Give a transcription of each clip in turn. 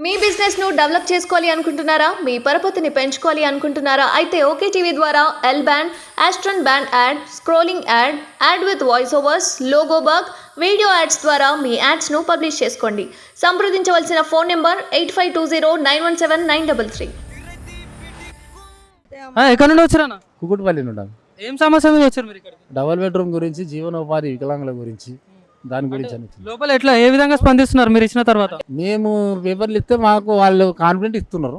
మీ business ను develop చేసుకోవాలి అనుకుంటున్నారా? మీ పరపతిని పెంచుకోవాలి అనుకుంటున్నారా? అయితే ఓకే టీవీ ద్వారా L band, aston band ad, scrolling ad, ad with voice overs, logo bug, video ads ద్వారా మీ యాడ్స్ ను పబ్లిష్ చేసుకోండి. సంప్రదించవలసిన ఫోన్ నెంబర్ 8520917933. ఎక్కడ నుండి వచ్చారన్న? కుకుట్పల్లి నుండి. ఏం సమస్య మీద వచ్చారు మీరు ఇక్కడ? డబల్ బెడ్రూమ్ గురించి, జీవనోపాధి వికలాంగుల గురించి, దాని గురించి అని లోపల ఎట్లా ఏ విధంగా స్పందిస్తున్నారు మీరు ఇచ్చిన తర్వాత? మేము పేపర్లు ఇస్తే మాకు వాళ్ళు కాన్ఫిడెంట్ ఇస్తున్నారు.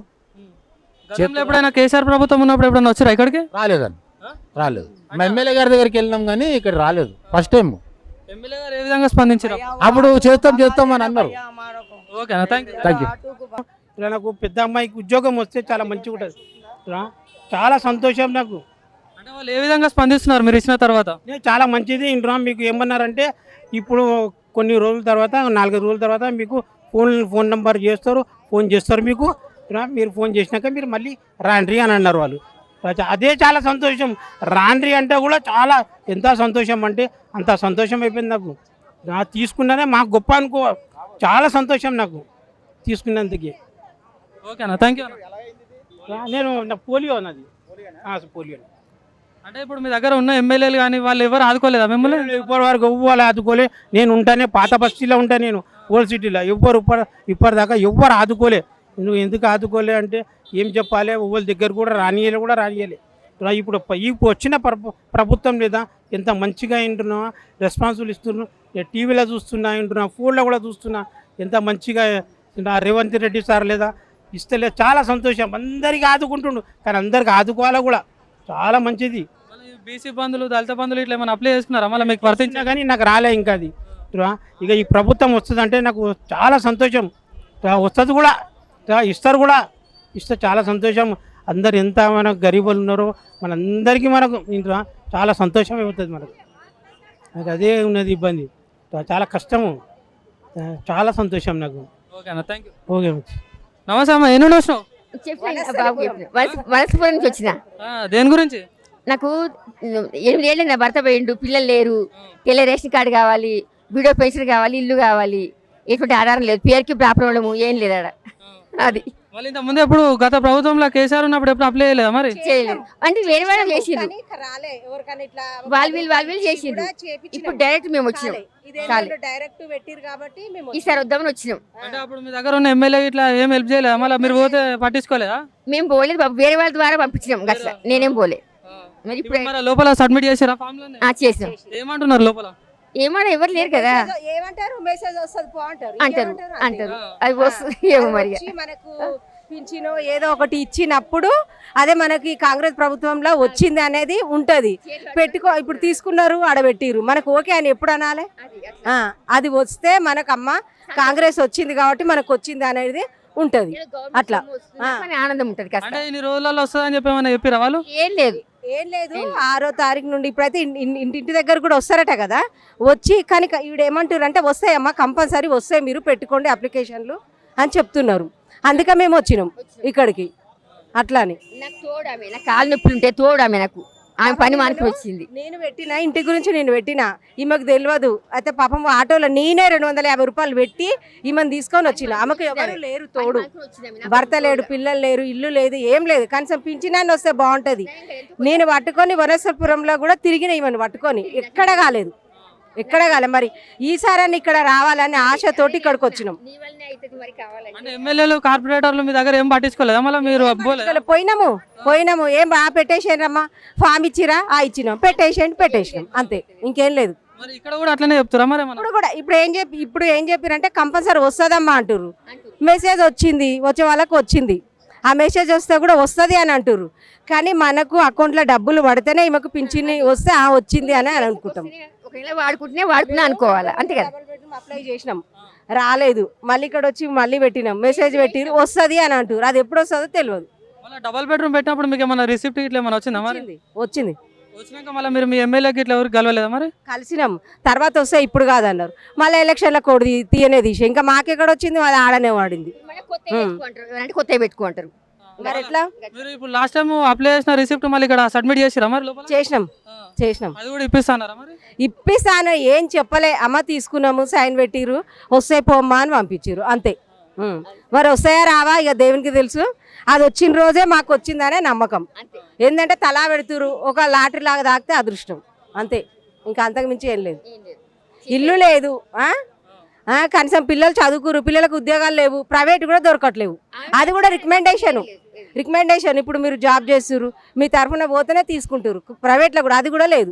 గతంలో ఎప్పుడైనా కేసీఆర్ ప్రభుత్వం ఉన్నప్పుడు ఎప్పుడైనా వచ్చారా ఇక్కడికి? రాలేదండి, రాలేదు. మా ఎమ్మెల్యే గారి దగ్గరికి వెళ్ళినాం కానీ ఇక్కడ రాలేదు. ఫస్ట్ టైం ఎమ్మెల్యే గారు ఏ విధంగా స్పందించారు? అప్పుడు చేస్తాం అని అన్నారు. ఓకేనా, థ్యాంక్ యూ. ఇలా నాకు పెద్ద అమ్మాయికి ఉద్యోగం వస్తే చాలా మంచిగా ఉంటుంది. చాలా సంతోషం నాకు. అంటే వాళ్ళు ఏ విధంగా స్పందిస్తున్నారు మీరు ఇచ్చిన తర్వాత? చాలా మంచిది. ఇంట్లో మీకు ఏమన్నారంటే ఇప్పుడు కొన్ని రోజుల తర్వాత 4 రోజుల తర్వాత మీకు ఫోన్ నెంబర్ ఫోన్ చేస్తారు మీకు. మీరు ఫోన్ చేసినాక మీరు మళ్ళీ రాండ్రి అని అన్నారు వాళ్ళు. అదే చాలా సంతోషం. రాండ్రి అంటే కూడా చాలా ఎంత సంతోషం అంటే అంత సంతోషం అయిపోయింది నాకు. తీసుకున్నానే మాకు గొప్ప అనుకో. చాలా సంతోషం నాకు తీసుకున్నందుకే. ఓకేనా, థ్యాంక్ యూ. నేను నా పోలియో అన్నది పోలియో. అంటే ఇప్పుడు మీ దగ్గర ఉన్న ఎమ్మెల్యేలు కానీ వాళ్ళు ఎవరు ఆదుకోలేదా మిమ్మల్ని? ఇప్పటి వరకు ఎవ్వరు ఆదుకోలే. నేను ఉంటానే పాత బస్తీలో ఉంటాను, నేను ఓల్డ్ సిటీలో. ఇప్పటిదాకా ఎవ్వరు ఆదుకోలే. నువ్వు ఎందుకు ఆదుకోలే అంటే ఏం చెప్పాలి, ఎవరి దగ్గర కూడా రానియలే. ఇప్పుడు వచ్చిన ప్రభుత్వం లేదా ఎంత మంచిగా వింటున్నా, రెస్పాన్సిబుల్ ఇస్తున్నా. టీవీలో చూస్తున్నా, వింటున్నా, ఫోన్లో కూడా చూస్తున్నా. ఎంత మంచిగా రేవంత్ రెడ్డి సార్ లేదా ఇస్తలే. చాలా సంతోషం. అందరికీ ఆదుకుంటుండు, కానీ అందరికి ఆదుకోవాలా కూడా. చాలా మంచిది. బీసీ బంధువులు, దళిత బంధువులు ఇట్లా ఏమైనా అప్లై చేసుకున్నారా? మళ్ళీ మీకు వర్తించినా కానీ నాకు రాలే ఇంకా అది. ఇక ఈ ప్రభుత్వం వస్తుందంటే నాకు చాలా సంతోషం. వస్తుంది కూడా, ఇస్తారు కూడా. ఇస్తే చాలా సంతోషం. అందరు ఎంత మనకు గరీబులు ఉన్నారో మనందరికీ మనకు చాలా సంతోషం అవుతుంది మనకు. నాకు అదే ఉన్నది ఇబ్బంది. చాలా కష్టము. చాలా సంతోషం నాకు. ఓకేనా, థ్యాంక్ యూ. ఓకే. నమస్తే అమ్మ, ఎన్ని వచ్చినావు? వలసపురం నుంచి వచ్చిన. దేని గురించి? నాకు 8 ఏళ్ళు నా భర్త పోయిండు, పిల్లలు లేరు, తెల్ల రేషన్ కార్డు కావాలి, వీడియో పెన్షన్ కావాలి, ఇల్లు కావాలి. ఎటువంటి ఆధారం లేదు, పేరుకి ప్రాబ్లము ఏం లేదు ఆడ. అది మళ్ళీ ఇంత ముందు ఎప్పుడు గత ప్రభుత్వంలో కేసీఆర్ ఉన్నప్పుడు ఎప్పుడు అప్లై చేయలేదా? మరి చేయలేదు అంటే వేరే వాళ్ళు చేసిండ్రు, వాళ్ళు చేసిండ్రు. ఇప్పుడు డైరెక్ట్ మేము వచ్చినాం, ఈసారి వద్దామని వచ్చినాం. అంటే అప్పుడు మీ దగ్గర ఉన్న ఎమ్మెల్యే ఇట్లా ఏం హెల్ప్ చేయలేదా? మళ్ళీ మీరు పోతే పట్టించుకోలేదా? మేము పోలేదు బాబు, వేరే వాళ్ళ ద్వారా పంపించినాం అట్లా. నేనేం పోలే. మరి ఇప్పుడు లోపల సబ్మిట్ చేసారా ఫామ్? చేసినాం. ఏమంటున్నారు లోపల? ఏమన్నా ఎవరు లేరు కదా అంటారు. అది వస్తుంది ఏమో మరి. మనకు పింఛను ఏదో ఒకటి ఇచ్చినప్పుడు అదే మనకి కాంగ్రెస్ ప్రభుత్వంలో వచ్చింది అనేది ఉంటది. ఇప్పుడు తీసుకున్నారు, ఆడబెట్టిరు, మనకు ఓకే అని ఎప్పుడు అనాలి? అది వస్తే మనకు అమ్మ కాంగ్రెస్ వచ్చింది కాబట్టి మనకు వచ్చింది అనేది ఉంటది. అట్లా ఆనందం ఉంటది. ఇన్ని రోజులలో వస్తుందని చెప్పి చెప్పిరా వాళ్ళు? ఏం లేదు 6వ తారీఖు నుండి ఇప్పుడైతే ఇంటి దగ్గర కూడా వస్తారట కదా. వచ్చి కానీ ఈవిడ ఏమంటారు అంటే వస్తాయమ్మా, కంపల్సరీ వస్తాయి, మీరు పెట్టుకోండి అప్లికేషన్లు అని చెప్తున్నారు. అందుకే మేము వచ్చినాం ఇక్కడికి. అట్లానే నాకు కాలు నొప్పులు ఉంటే తోడామే, నాకు ఆమె పని మానికి వచ్చింది. నేను పెట్టిన ఇంటి గురించి నేను పెట్టిన, ఈమెకు తెలియదు. అయితే పాపం ఆటోలో నేనే 250 రూపాయలు పెట్టి ఈమెను తీసుకొని వచ్చిన. ఆమెకు ఎవరు లేరు తోడు, భర్త లేడు, పిల్లలు లేరు, ఇల్లు లేదు, ఏం లేదు. కనీసం పింఛనాన్ని వస్తే బాగుంటుంది. నేను పట్టుకొని వనస్థపురంలో కూడా తిరిగిన ఈమెను పట్టుకొని, ఎక్కడ కాలేదు. మరి ఈసారి ఇక్కడ రావాలని ఆశతోటి ఇక్కడికి వచ్చినాం. ఎమ్మెల్యేలు, కార్పొరేటర్లు మీ దగ్గర ఏం పట్టించుకోలేదా? మళ్ళీ మీరు పోయినాము ఏం పెట్టేసేనమ్మా, ఫామ్ ఇచ్చిరా, ఇచ్చినాం, పెట్టేసినాం అంతే, ఇంకేం లేదు. ఇక్కడ కూడా అట్లనే చెప్తారా? మరి ఇప్పుడు ఏం చెప్పారంటే కంపల్సరీ వస్తుందమ్మా అంటారు. మెసేజ్ వచ్చింది, వచ్చే వాళ్ళకు వచ్చింది. ఆ మెసేజ్ వస్తే కూడా వస్తుంది అని అంటారు. కానీ మనకు అకౌంట్లో డబ్బులు పడితేనే ఈమెకు పింఛన్ వస్తే వచ్చింది అని అనుకుంటాం. వాడుకున్నా అనుకోవాలి, అంతే కదా. అప్లై చేసినాం, రాలేదు. మళ్ళీ ఇక్కడ వచ్చి మళ్ళీ పెట్టినాం, మెసేజ్ పెట్టిరు, వస్తుంది అని అంటారు. అది ఎప్పుడు వస్తుందో తెలియదు. డబుల్ బెడ్రూమ్ పెట్టినప్పుడు మీకు ఏమైనా రిసిప్ట్ ఇట్లా ఏమైనా వచ్చిందా? వచ్చింది. వచ్చినాక మళ్ళీ మీరు మీ ఎమ్మెల్యేకి ఇట్లా ఎవరికి కలవలేదా? మరి కలిసినాం, తర్వాత వస్తే ఇప్పుడు కాదన్నారు. మళ్ళీ ఎలక్షన్ల కోడి తీయనే తీసి ఇంకా మాకెక్కడ వచ్చింది, అది ఆడనే వాడింది. కొత్త పెట్టుకుంటారు. మరి ఎట్లా? మీరు ఇప్పుడు లాస్ట్ టైం అప్లై చేసిన రిసిప్ట్ మళ్ళీ ఇక్కడ సబ్మిట్ చేసిరా? మరి చేసినాం. అది కూడా ఇప్పిస్తానారా? మరి ఇప్పిస్తాను ఏం చెప్పలే. అమ్మ తీసుకున్నాము, సైన్ పెట్టిరు, వస్తే పోమ్మా అని పంపించారు అంతే. మరి వస్తాయా రావా ఇక దేవునికి తెలుసు. అది వచ్చిన రోజే మాకు వచ్చిందనే నమ్మకం. ఏంటంటే తలా పెడుతురు, ఒక లాటరీ లాగా తాకితే అదృష్టం అంతే, ఇంకా అంతకు మించి ఏం లేదు. ఇల్లు లేదు, కనీసం పిల్లలు చదువుకురు, పిల్లలకు ఉద్యోగాలు లేవు, ప్రైవేట్ కూడా దొరకట్లేవు. అది కూడా రికమెండేషన్ ఇప్పుడు మీరు జాబ్ చేస్తున్నారు, మీ తరఫున పోతేనే తీసుకుంటారు. ప్రైవేట్లో కూడా అది కూడా లేదు.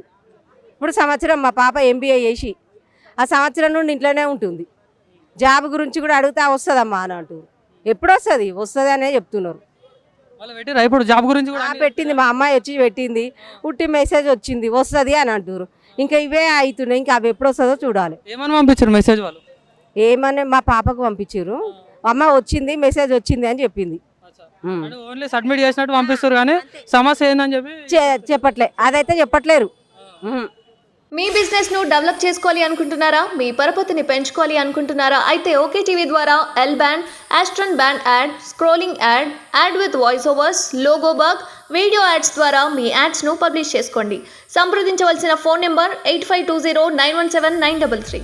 ఇప్పుడు సంవత్సరం మా పాప MBA చేసి ఆ సంవత్సరం నుండి ఇంట్లోనే ఉంటుంది. జాబ్ గురించి కూడా అడుగుతా వస్తుందమ్మా అని అంటారు. ఎప్పుడు వస్తుంది అనే చెప్తున్నారు. ఇప్పుడు జాబ్ గురించి కూడా పెట్టింది మా అమ్మాయి వచ్చి పెట్టింది, ఉట్టి మెసేజ్ వచ్చింది వస్తుంది అని అంటారు. ఇంకా ఇవే అవుతున్నాయి, ఇంకా అవి ఎప్పుడు వస్తుందో చూడాలి. ఏమని పంపించారు మెసేజ్ వాళ్ళు? ఏమని మా పాపకు పంపించారు, అమ్మ వచ్చింది మెసేజ్ వచ్చింది అని చెప్పింది. ఓన్లీ సబ్మిట్ చేసినట్టు పంపిస్తారు కానీ సమస్య ఏందని చెప్పి చెప్పట్లే, అదైతే చెప్పట్లేరు. మీ బిజినెస్ ను డెవలప్ చేసుకోవాలి అనుకుంటున్నారా? మీ పరపతిని పెంచుకోవాలి అనుకుంటున్నారా? అయితే ఓకే టీవీ ద్వారా L band, aston band ad, scrolling ad, ad with voice overs, logo bug, video ads ద్వారా మీ యాడ్స్ ను పబ్లిష్ చేసుకోండి. సంప్రదించవలసిన ఫోన్ నెంబర్ 8520917933.